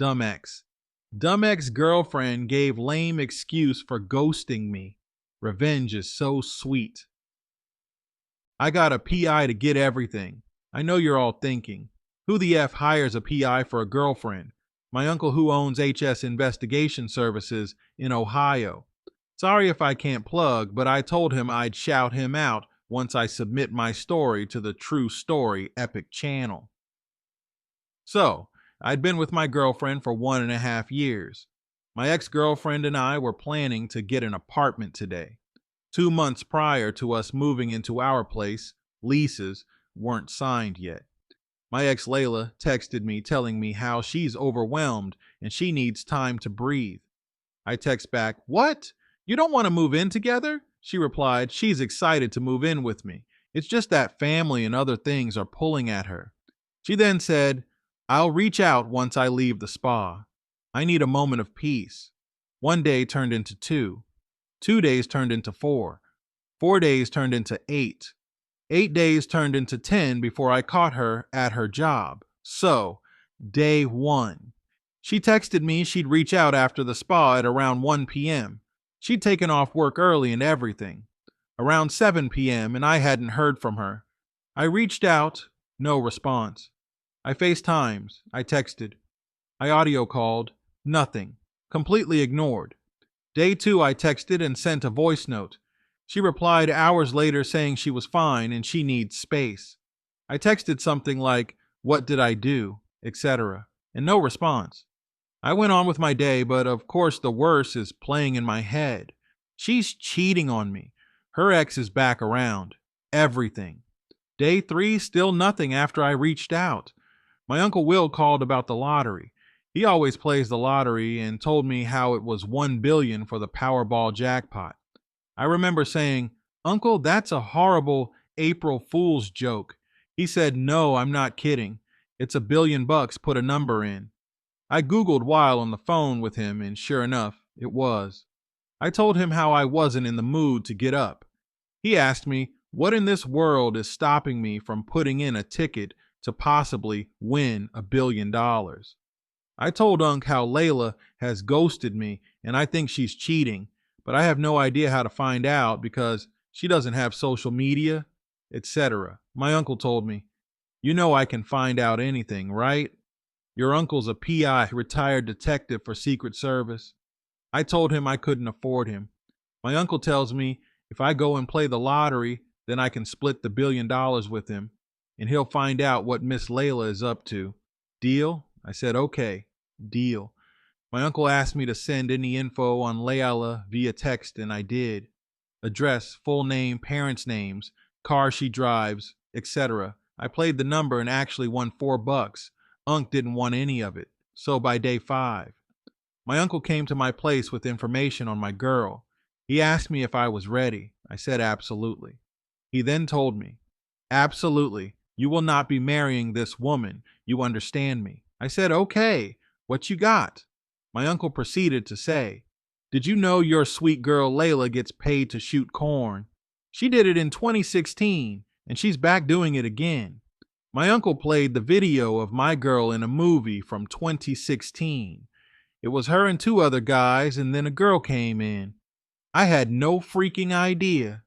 dumb ex. Dumb ex-girlfriend gave lame excuse for ghosting me. Revenge is so sweet. I got a PI to get everything. I know you're all thinking, who the F hires a PI for a girlfriend? My uncle who owns HS Investigation Services in Ohio. Sorry if I can't plug, but I told him I'd shout him out once I submit my story to the True Story Epic channel. So, I'd been with my girlfriend for 1.5 years. My ex-girlfriend and I were planning to get an apartment today. 2 months prior to us moving into our place, leases weren't signed yet. My ex Layla texted me telling me how she's overwhelmed and she needs time to breathe. I text back, "What? You don't want to move in together?" She replied, "She's excited to move in with me. It's just that family and other things are pulling at her." She then said, "I'll reach out once I leave the spa. I need a moment of peace." 1 day turned into 2. 2 days turned into 4. 4 days turned into 8. 8 days turned into 10 before I caught her at her job. So, day 1. She texted me she'd reach out after the spa at around 1 p.m. She'd taken off work early and everything. Around 7 p.m. and I hadn't heard from her. I reached out, no response. I FaceTimed, I texted. I audio called, nothing. Completely ignored. Day 2 I texted and sent a voice note. She replied hours later saying she was fine and she needs space. I texted something like, "What did I do?" etc. and no response. I went on with my day, but of course the worst is playing in my head. She's cheating on me. Her ex is back around. Everything. Day 3, still nothing after I reached out. My Uncle Will called about the lottery. He always plays the lottery and told me how it was $1 billion for the Powerball jackpot. I remember saying, "Uncle, that's a horrible April Fool's joke." He said, "No, I'm not kidding. It's $1 billion, put a number in." I Googled while on the phone with him, and sure enough, it was. I told him how I wasn't in the mood to get up. He asked me, what in this world is stopping me from putting in a ticket to possibly win $1 billion? I told Unc how Layla has ghosted me and I think she's cheating, but I have no idea how to find out because she doesn't have social media, etc. My uncle told me, "You know I can find out anything, right? Your uncle's a PI, retired detective for Secret Service." I told him I couldn't afford him. My uncle tells me if I go and play the lottery, then I can split the $1 billion with him, and he'll find out what Miss Layla is up to. Deal? I said, okay, deal. My uncle asked me to send any info on Layla via text, and I did. Address, full name, parents' names, car she drives, etc. I played the number and actually won $4. Unc didn't want any of it. So by day 5, my uncle came to my place with information on my girl. He asked me if I was ready. I said absolutely. He then told me, "Absolutely, you will not be marrying this woman. You understand me?" I said, "Okay, what you got?" My uncle proceeded to say, "Did you know your sweet girl Layla gets paid to shoot corn? She did it in 2016, and she's back doing it again." My uncle played the video of my girl in a movie from 2016. It was her and 2 other guys, and then a girl came in. I had no freaking idea.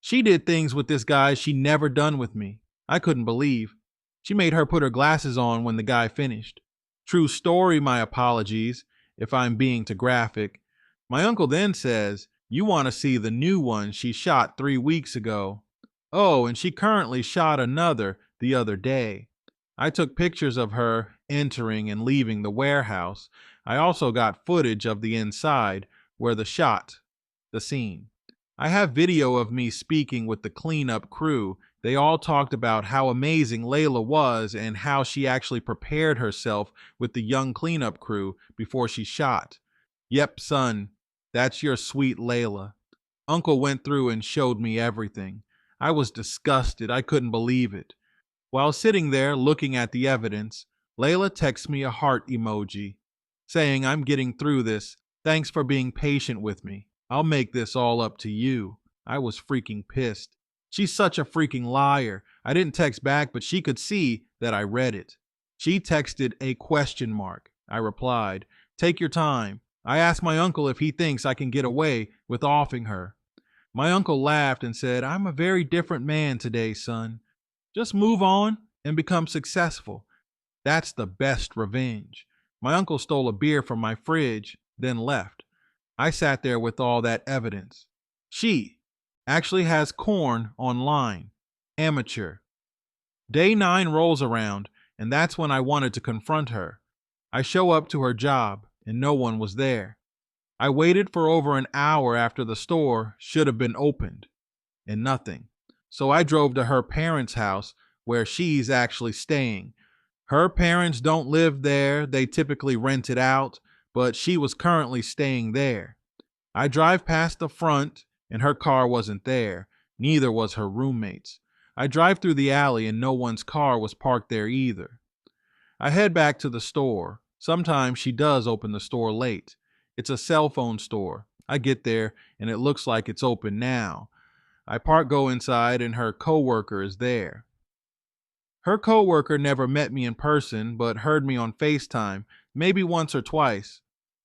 She did things with this guy she never done with me. I couldn't believe. She made her put her glasses on when the guy finished. True story, my apologies, if I'm being too graphic. My uncle then says, "You want to see the new one she shot 3 weeks ago. Oh, and she currently shot another the other day." I took pictures of her entering and leaving the warehouse. I also got footage of the inside where the scene. I have video of me speaking with the cleanup crew. They all talked about how amazing Layla was and how she actually prepared herself with the young cleanup crew before she shot. Yep, son, that's your sweet Layla. Uncle went through and showed me everything. I was disgusted. I couldn't believe it. While sitting there looking at the evidence, Layla texts me a heart emoji, saying, "I'm getting through this. Thanks for being patient with me. I'll make this all up to you." I was freaking pissed. She's such a freaking liar. I didn't text back, but she could see that I read it. She texted a question mark. I replied. Take your time. I asked my uncle if he thinks I can get away with offing her. My uncle laughed and said, I'm a very different man today, son. Just move on and become successful. That's the best revenge. My uncle stole a beer from my fridge, then left. I sat there with all that evidence. She actually has corn online. Amateur. Day 9 rolls around, and that's when I wanted to confront her. I show up to her job, and no one was there. I waited for over an hour after the store should have been opened, and nothing. So I drove to her parents' house where she's actually staying. Her parents don't live there, they typically rent it out, but she was currently staying there. I drive past the front, and her car wasn't there. Neither was her roommate's. I drive through the alley, and no one's car was parked there either. I head back to the store. Sometimes she does open the store late. It's a cell phone store. I get there, and it looks like it's open now. I go inside, and her coworker is there. Her coworker never met me in person, but heard me on FaceTime, maybe once or twice.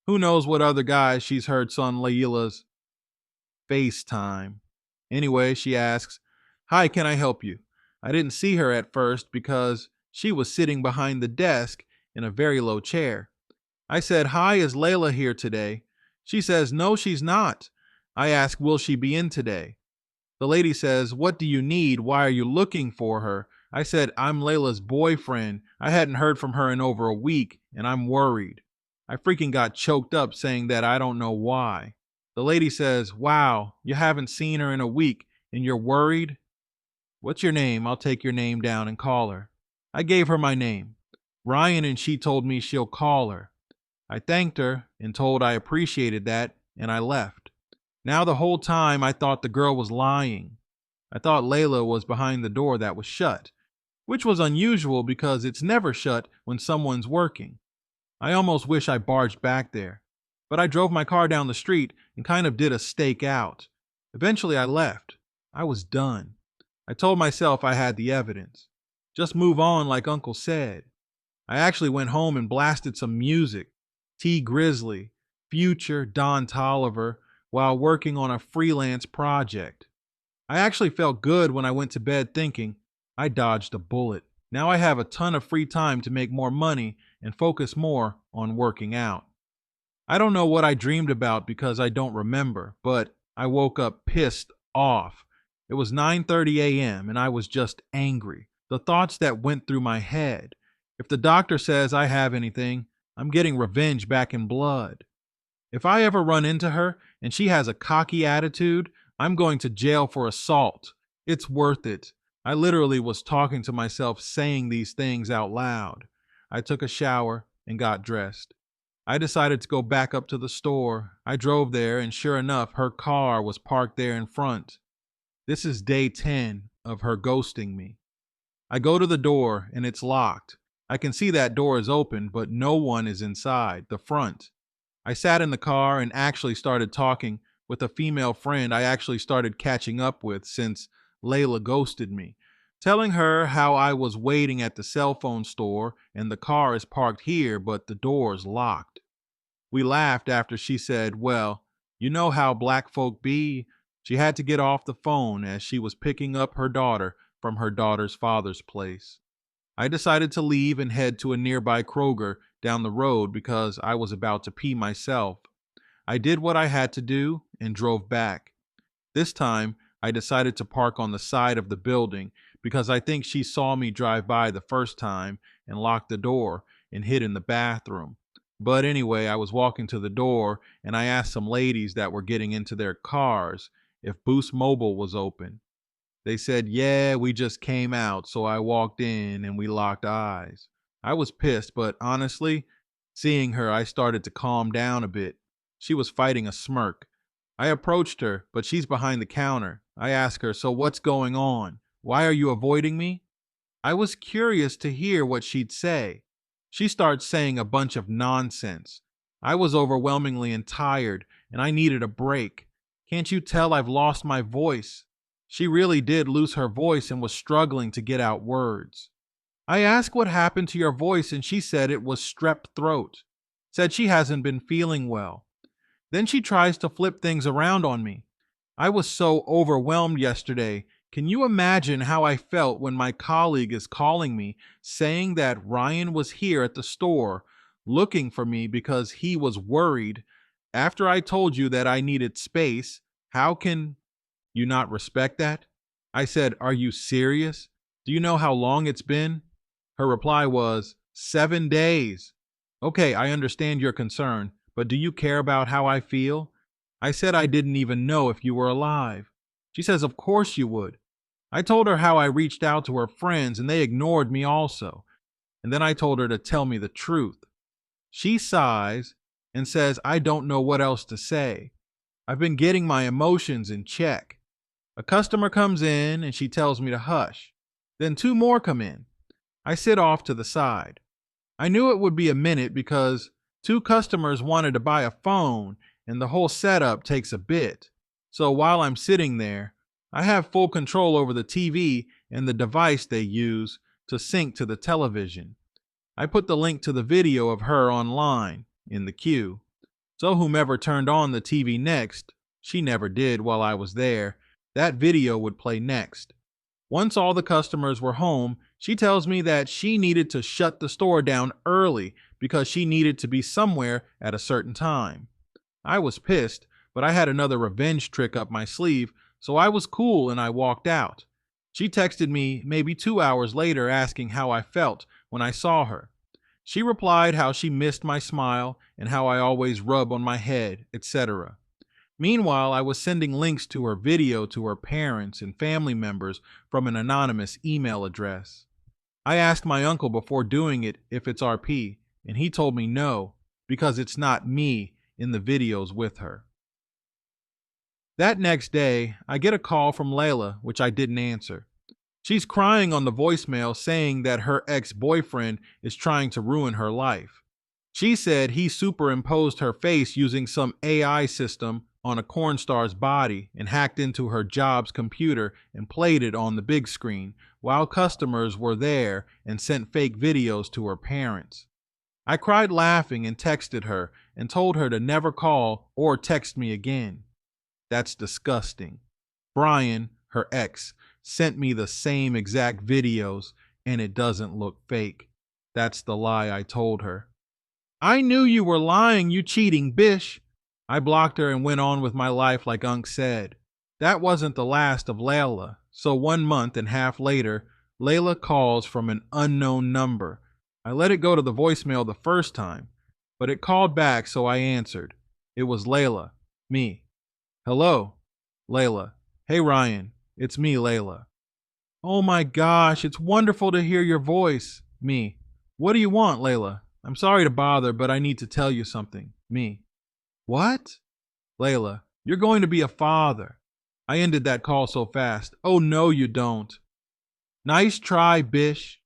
Who knows what other guys she's heard son Layla's FaceTime. Anyway, she asks, Hi, can I help you? I didn't see her at first because she was sitting behind the desk in a very low chair. I said, Hi, is Layla here today? She says, No, she's not. I ask, Will she be in today? The lady says, What do you need? Why are you looking for her? I said, I'm Layla's boyfriend. I hadn't heard from her in over a week, and I'm worried. I freaking got choked up saying that I don't know why. The lady says, Wow, you haven't seen her in a week, and you're worried? What's your name? I'll take your name down and call her. I gave her my name, Ryan, and she told me she'll call her. I thanked her and told I appreciated that, and I left. Now the whole time I thought the girl was lying. I thought Layla was behind the door that was shut, which was unusual because it's never shut when someone's working. I almost wish I barged back there, but I drove my car down the street and kind of did a stake out. Eventually I left. I was done. I told myself I had the evidence. Just move on like Uncle said. I actually went home and blasted some music, T Grizzly, Future, Don Tolliver, while working on a freelance project. I actually felt good when I went to bed thinking, I dodged a bullet. Now I have a ton of free time to make more money and focus more on working out. I don't know what I dreamed about because I don't remember, but I woke up pissed off. It was 9:30 a.m. and I was just angry. The thoughts that went through my head. If the doctor says I have anything, I'm getting revenge back in blood. If I ever run into her and she has a cocky attitude, I'm going to jail for assault. It's worth it. I literally was talking to myself saying these things out loud. I took a shower and got dressed. I decided to go back up to the store. I drove there and sure enough, her car was parked there in front. This is day 10 of her ghosting me. I go to the door and it's locked. I can see that door is open, but no one is inside, the front. I sat in the car and actually started talking with a female friend I actually started catching up with since Layla ghosted me, telling her how I was waiting at the cell phone store and the car is parked here, but the door is locked. We laughed after she said, well, you know how black folk be. She had to get off the phone as she was picking up her daughter from her daughter's father's place. I decided to leave and head to a nearby Kroger down the road because I was about to pee myself. I did what I had to do and drove back. This time, I decided to park on the side of the building because I think she saw me drive by the first time and locked the door and hid in the bathroom. But anyway, I was walking to the door and I asked some ladies that were getting into their cars if Boost Mobile was open. They said, yeah, we just came out, so I walked in and we locked eyes. I was pissed, but honestly, seeing her, I started to calm down a bit. She was fighting a smirk. I approached her, but she's behind the counter. I asked her, so what's going on? Why are you avoiding me? I was curious to hear what she'd say. She starts saying a bunch of nonsense. I was overwhelmingly tired and I needed a break. Can't you tell I've lost my voice? She really did lose her voice and was struggling to get out words. I asked what happened to your voice and she said it was strep throat. Said she hasn't been feeling well. Then she tries to flip things around on me. I was so overwhelmed yesterday. Can you imagine how I felt when my colleague is calling me saying that Ryan was here at the store looking for me because he was worried after I told you that I needed space? How can you not respect that? I said, are you serious? Do you know how long it's been? Her reply was, 7 days. Okay, I understand your concern, but do you care about how I feel? I said I didn't even know if you were alive. She says, of course you would. I told her how I reached out to her friends and they ignored me also. And then I told her to tell me the truth. She sighs and says, I don't know what else to say. I've been getting my emotions in check. A customer comes in and she tells me to hush. Then two more come in. I sit off to the side. I knew it would be a minute because two customers wanted to buy a phone and the whole setup takes a bit. So while I'm sitting there, I have full control over the TV and the device they use to sync to the television. I put the link to the video of her online in the queue. So whomever turned on the TV next, she never did while I was there, that video would play next. Once all the customers were home, she tells me that she needed to shut the store down early because she needed to be somewhere at a certain time. I was pissed, but I had another revenge trick up my sleeve, so I was cool and I walked out. She texted me maybe 2 hours later asking how I felt when I saw her. She replied how she missed my smile and how I always rub on my head, etc. Meanwhile, I was sending links to her video to her parents and family members from an anonymous email address. I asked my uncle before doing it if it's RP, and he told me no, because it's not me in the videos with her. That next day, I get a call from Layla, which I didn't answer. She's crying on the voicemail saying that her ex-boyfriend is trying to ruin her life. She said he superimposed her face using some AI system on a corn star's body and hacked into her job's computer and played it on the big screen while customers were there and sent fake videos to her parents. I cried laughing and texted her and told her to never call or text me again. That's disgusting. Brian, her ex, sent me the same exact videos and it doesn't look fake. That's the lie I told her. I knew you were lying, you cheating bish. I blocked her and went on with my life like Unc said. That wasn't the last of Layla, so 1.5 months later, Layla calls from an unknown number. I let it go to the voicemail the first time, but it called back, so I answered. It was Layla, me. Hello, Layla. Hey Ryan, it's me, Layla. Oh my gosh, it's wonderful to hear your voice. Me. What do you want, Layla? I'm sorry to bother, but I need to tell you something. Me. What? Layla, you're going to be a father. I ended that call so fast. Oh no, you don't. Nice try, bish.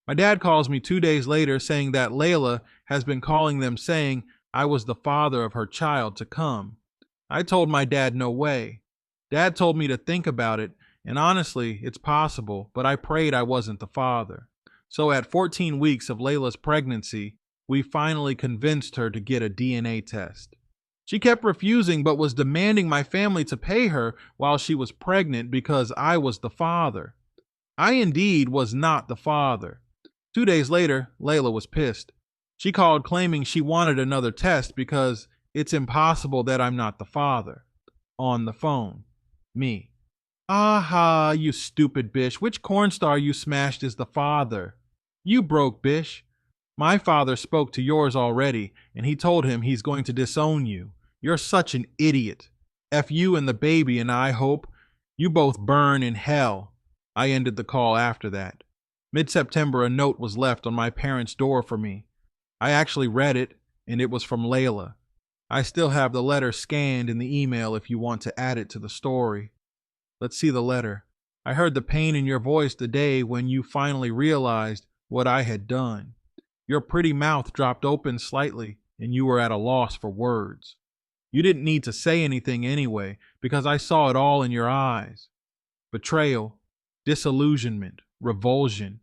My dad calls me 2 days later saying that Layla has been calling them saying I was the father of her child to come. I told my dad no way. Dad told me to think about it, and honestly, it's possible, but I prayed I wasn't the father. So at 14 weeks of Layla's pregnancy, we finally convinced her to get a DNA test. She kept refusing but was demanding my family to pay her while she was pregnant because I was the father. I indeed was not the father. 2 days later, Layla was pissed. She called claiming she wanted another test because it's impossible that I'm not the father. On the phone. Me. Aha, you stupid bish. Which corn star you smashed is the father? You broke bish. My father spoke to yours already, and he told him he's going to disown you. You're such an idiot. F you and the baby, and I hope you both burn in hell. I ended the call after that. Mid-September, a note was left on my parents' door for me. I actually read it, and it was from Layla. I still have the letter scanned in the email if you want to add it to the story. Let's see the letter. I heard the pain in your voice the day when you finally realized what I had done. Your pretty mouth dropped open slightly, and you were at a loss for words. You didn't need to say anything anyway, because I saw it all in your eyes. Betrayal, disillusionment, revulsion.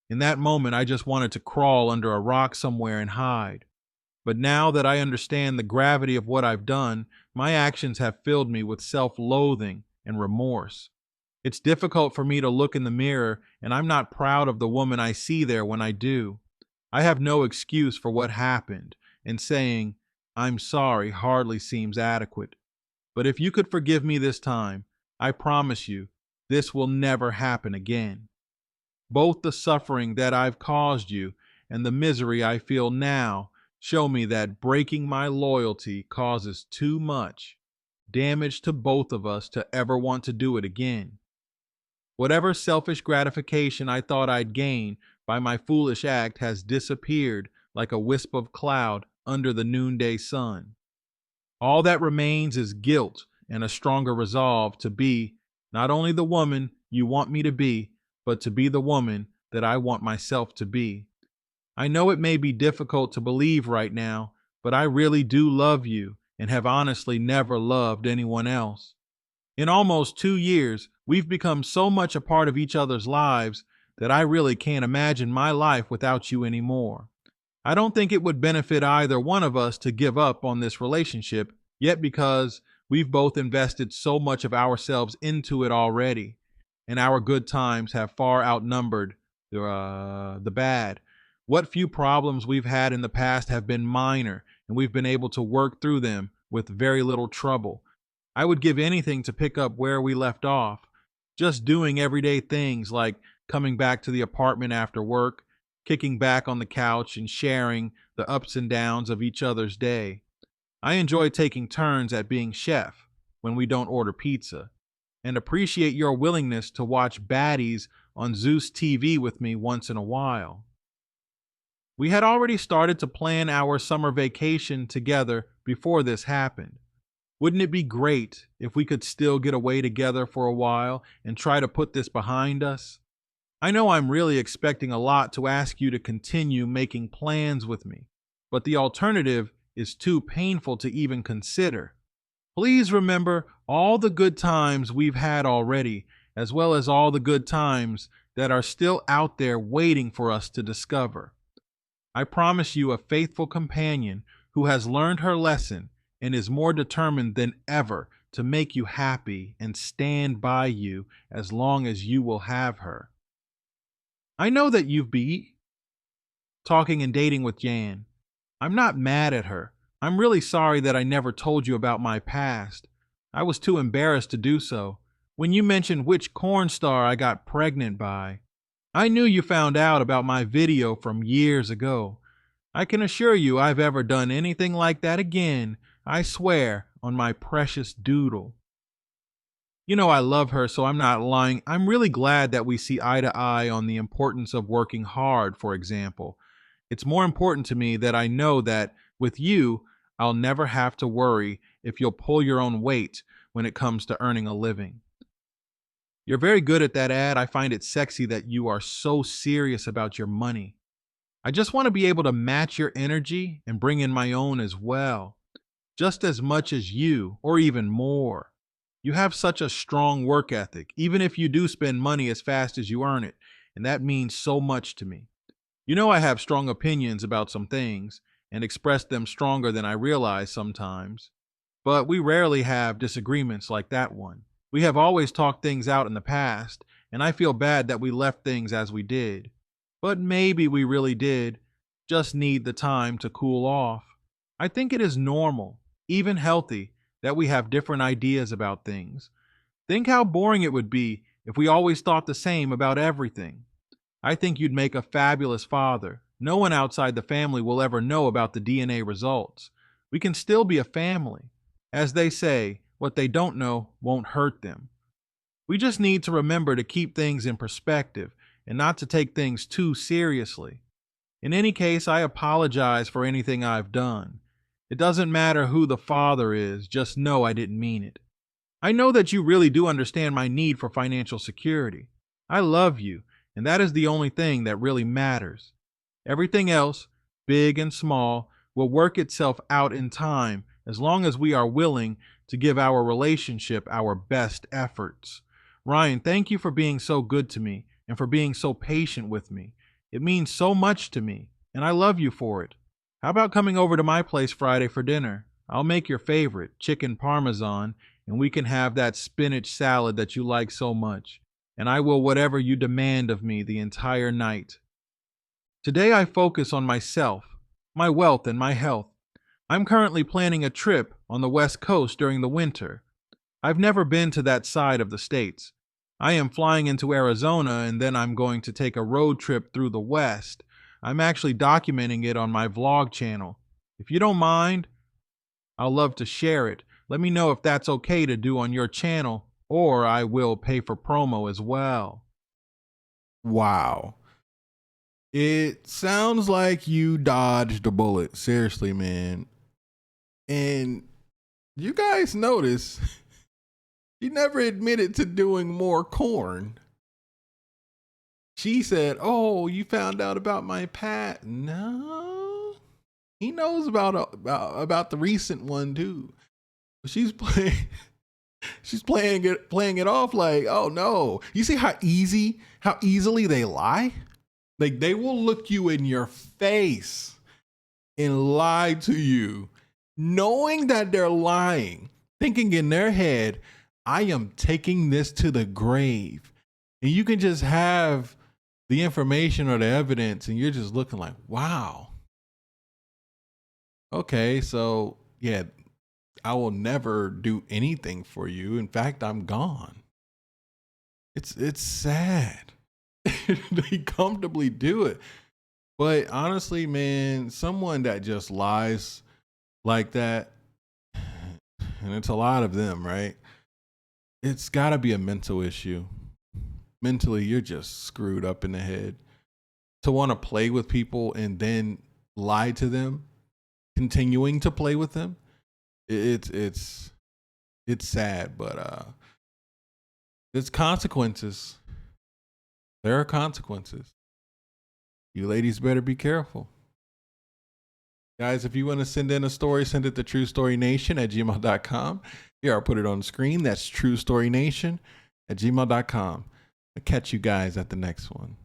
In that moment, I just wanted to crawl under a rock somewhere and hide. But now that I understand the gravity of what I've done, my actions have filled me with self loathing and remorse. It's difficult for me to look in the mirror, and I'm not proud of the woman I see there when I do. I have no excuse for what happened, and saying, I'm sorry hardly seems adequate. But if you could forgive me this time, I promise you, this will never happen again. Both the suffering that I've caused you and the misery I feel now show me that breaking my loyalty causes too much damage to both of us to ever want to do it again. Whatever selfish gratification I thought I'd gain by my foolish act has disappeared like a wisp of cloud under the noonday sun. All that remains is guilt and a stronger resolve to be not only the woman you want me to be, but to be the woman that I want myself to be. I know it may be difficult to believe right now, but I really do love you and have honestly never loved anyone else. In almost 2 years, we've become so much a part of each other's lives that I really can't imagine my life without you anymore. I don't think it would benefit either one of us to give up on this relationship, yet because we've both invested so much of ourselves into it already, and our good times have far outnumbered the bad. What few problems we've had in the past have been minor, and we've been able to work through them with very little trouble. I would give anything to pick up where we left off, just doing everyday things like coming back to the apartment after work, kicking back on the couch, and sharing the ups and downs of each other's day. I enjoy taking turns at being chef when we don't order pizza, and appreciate your willingness to watch baddies on Zeus TV with me once in a while. We had already started to plan our summer vacation together before this happened. Wouldn't it be great if we could still get away together for a while and try to put this behind us? I know I'm really expecting a lot to ask you to continue making plans with me, but the alternative is too painful to even consider. Please remember all the good times we've had already, as well as all the good times that are still out there waiting for us to discover. I promise you a faithful companion who has learned her lesson and is more determined than ever to make you happy and stand by you as long as you will have her. I know that you've been talking and dating with Jan. I'm not mad at her. I'm really sorry that I never told you about my past. I was too embarrassed to do so. When you mentioned which corn star I got pregnant by, I knew you found out about my video from years ago. I can assure you I've ever done anything like that again, I swear, on my precious doodle. You know I love her, so I'm not lying. I'm really glad that we see eye to eye on the importance of working hard, for example. It's more important to me that I know that with you, I'll never have to worry if you'll pull your own weight when it comes to earning a living. You're very good at that ad. I find it sexy that you are so serious about your money. I just want to be able to match your energy and bring in my own as well, just as much as you, or even more. You have such a strong work ethic, even if you do spend money as fast as you earn it, and that means so much to me. You know I have strong opinions about some things, and express them stronger than I realize sometimes, but we rarely have disagreements like that one. We have always talked things out in the past, and I feel bad that we left things as we did. But maybe we really did just need the time to cool off. I think it is normal, even healthy, that we have different ideas about things. Think how boring it would be if we always thought the same about everything. I think you'd make a fabulous father. No one outside the family will ever know about the DNA results. We can still be a family. As they say, what they don't know won't hurt them. We just need to remember to keep things in perspective and not to take things too seriously. In any case, I apologize for anything I've done. It doesn't matter who the father is, just know I didn't mean it. I know that you really do understand my need for financial security. I love you, and that is the only thing that really matters. Everything else, big and small, will work itself out in time as long as we are willing to give our relationship our best efforts. Ryan, thank you for being so good to me and for being so patient with me. It means so much to me, and I love you for it. How about coming over to my place Friday for dinner? I'll make your favorite, chicken parmesan, and we can have that spinach salad that you like so much. And I will whatever you demand of me the entire night. Today I focus on myself, my wealth, and my health. I'm currently planning a trip on the West Coast during the winter. I've never been to that side of the States. I am flying into Arizona and then I'm going to take a road trip through the West. I'm actually documenting it on my vlog channel. If you don't mind, I'll love to share it. Let me know if that's okay to do on your channel, or I will pay for promo as well. Wow. It sounds like you dodged a bullet. Seriously, man. And you guys notice she never admitted to doing more corn. She said, "Oh, you found out about my past." No, he knows about the recent one too. She's playing. She's playing it off like, "Oh no." You see how easily they lie? Like they will look you in your face and lie to you, knowing that they're lying, thinking in their head, "I am taking this to the grave." And you can just have the information or the evidence and you're just looking like, wow. Okay, so yeah, I will never do anything for you. In fact, I'm gone. It's sad. They comfortably do it. But honestly, man, someone that just lies like that, and it's a lot of them, right? It's got to be a mental issue. Mentally, you're just screwed up in the head. To want to play with people and then lie to them, continuing to play with them, it's sad, but there's consequences. There are consequences. You ladies better be careful. Guys, if you want to send in a story, send it to truestorynation@gmail.com. Here, I'll put it on the screen. That's truestorynation@gmail.com. I'll catch you guys at the next one.